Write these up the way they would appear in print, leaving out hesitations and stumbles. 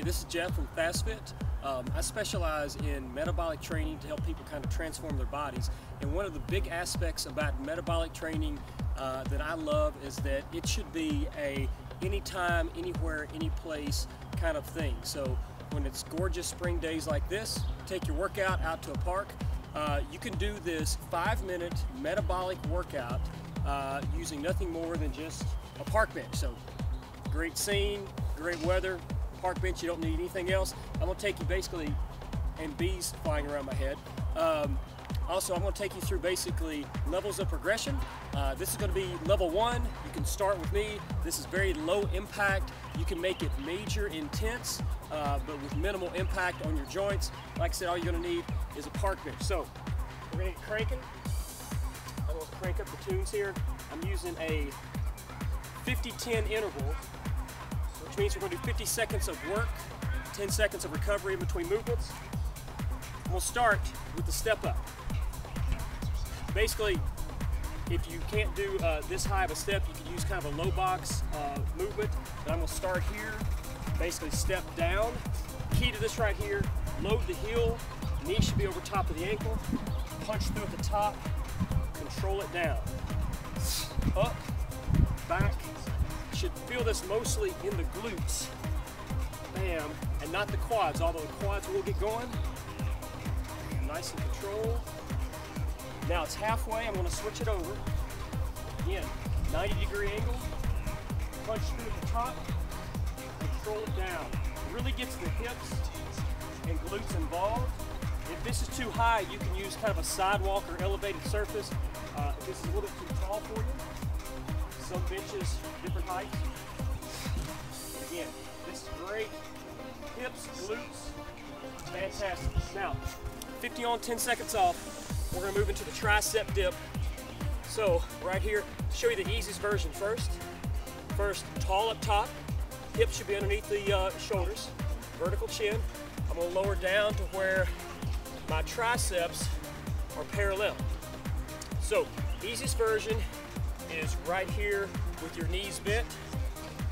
this is Jeff from FastFit. I specialize in metabolic training to help people kind of transform their bodies. And one of the big aspects about metabolic training that I love is that it should be a anytime, anywhere, any place kind of thing. So when it's gorgeous spring days like this, take your workout out to a park. You can do this 5-minute metabolic workout using nothing more than just a park bench. So great scene, great weather, park bench, you don't need anything else. I'm going to take you basically, and bees flying around my head. Also, I'm going to take you through basically levels of progression. This is going to be level 1. You can start with me. This is very low impact. You can make it major intense, but with minimal impact on your joints. Like I said, all you're going to need is a park bench. So we're going to get cranking. I'm going to crank up the tunes here. I'm using a 50-10 interval, which means we're going to do 50 seconds of work, 10 seconds of recovery in between movements. We'll start with the step up. Basically, if you can't do this high of a step, you can use kind of a low box movement. But I'm going to start here, basically step down. Key to this right here, load the heel, knee should be over top of the ankle, punch through at the top, control it down. Up, back. You should feel this mostly in the glutes. Bam, and not the quads, although the quads will get going. Nice and controlled. Now it's halfway, I'm going to switch it over. Again, 90-degree angle, punch through at the top, control it down. It really gets the hips and glutes involved. If this is too high, you can use kind of a sidewalk or elevated surface. If this is a little bit too tall for you, some benches, different heights. Again, this is great. Hips, glutes, fantastic. Now, 50 on, 10 seconds off. We're going to move into the tricep dip. So right here, show you the easiest version first. First, tall up top. Hips should be underneath the shoulders. Vertical chin. I'm going to lower down to where my triceps are parallel. So easiest version is right here with your knees bent.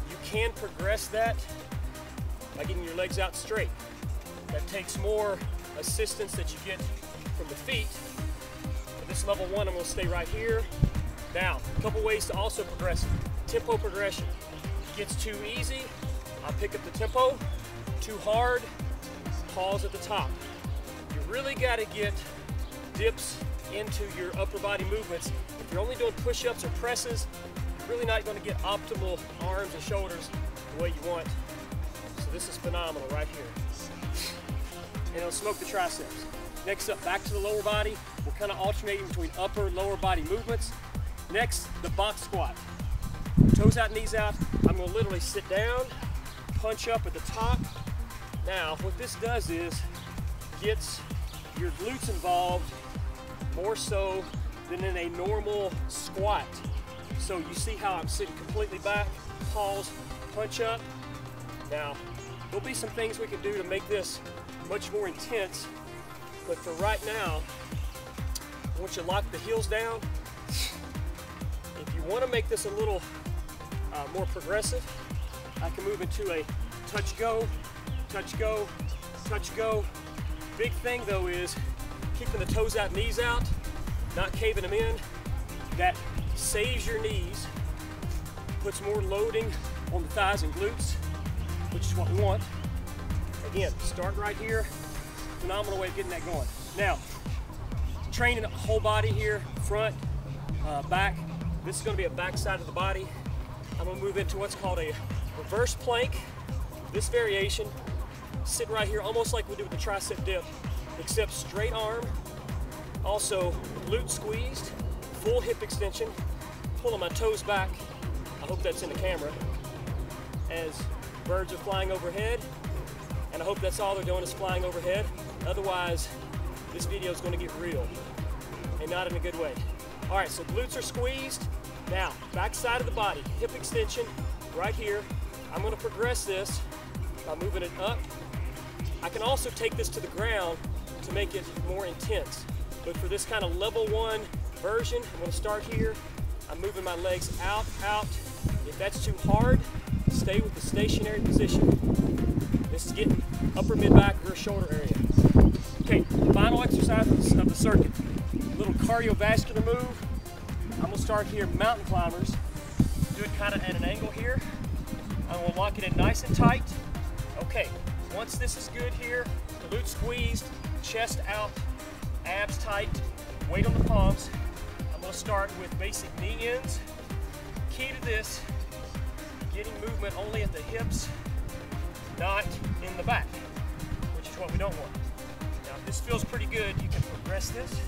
You can progress that by getting your legs out straight. That takes more assistance that you get from the feet. For this level 1, I'm going to stay right here. Now, a couple ways to also progress. Tempo progression. If it gets too easy, I'll pick up the tempo. Too hard, pause at the top. You really got to get dips into your upper body movements. If you're only doing push-ups or presses, you're really not going to get optimal arms and shoulders the way you want. So this is phenomenal right here. And it'll smoke the triceps. Next up, back to the lower body. We're kind of alternating between upper and lower body movements. Next, the box squat. Toes out, knees out. I'm going to literally sit down, punch up at the top. Now, what this does is gets your glutes involved more so than in a normal squat. So you see how I'm sitting completely back, pause, punch up. Now, there'll be some things we can do to make this much more intense, but for right now, I want you to lock the heels down. If you want to make this a little more progressive, I can move into a touch go, touch go, touch go. Big thing though is keeping the toes out, knees out, not caving them in. That saves your knees, puts more loading on the thighs and glutes, which is what we want. Again, start right here. Phenomenal way of getting that going. Now, training the whole body here, front, back. This is going to be a back side of the body. I'm going to move into what's called a reverse plank. This variation, sit right here, almost like we do with the tricep dip, except straight arm. Also, glute squeezed, full hip extension, pulling my toes back. I hope that's in the camera. As birds are flying overhead. And I hope that's all they're doing is flying overhead. Otherwise, this video is going to get real, and not in a good way. All right, so glutes are squeezed. Now, back side of the body, hip extension, right here. I'm going to progress this by moving it up. I can also take this to the ground to make it more intense. But for this kind of level 1 version, I'm going to start here. I'm moving my legs out, out. If that's too hard, stay with the stationary position. This is getting upper mid-back, rear shoulder area. Okay, final exercise of the circuit. A little cardiovascular move. I'm gonna start here, mountain climbers. Do it kind of at an angle here. I'm gonna lock it in nice and tight. Okay, once this is good here, glute squeezed, chest out, abs tight, weight on the palms. I'm gonna start with basic knee ins. Key to this, getting movement only at the hips, not in the back, which is what we don't want. Now, if this feels pretty good, you can progress this.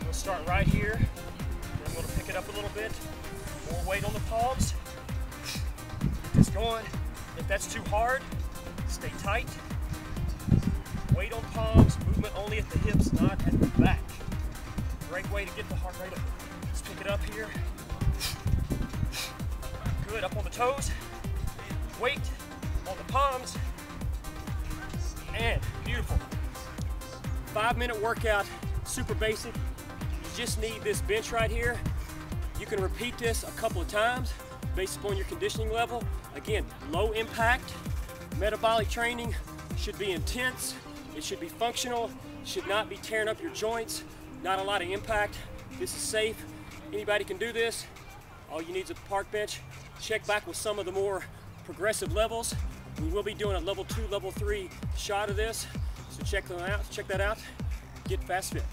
We'll start right here. Then I'm going to pick it up a little bit. More weight on the palms. Get this going. If that's too hard, stay tight. Weight on palms, movement only at the hips, not at the back. Great way to get the heart rate up. Let's pick it up here. Good, up on the toes. Weight on the palms. And beautiful. 5-minute workout, super basic. You just need this bench right here. You can repeat this a couple of times based upon your conditioning level. Again, low impact, metabolic training should be intense. It should be functional, should not be tearing up your joints, not a lot of impact. This is safe. Anybody can do this. All you need is a park bench. Check back with some of the more progressive levels. We will be doing a level 2, level 3 shot of this. So check that out. Get Fast Fit.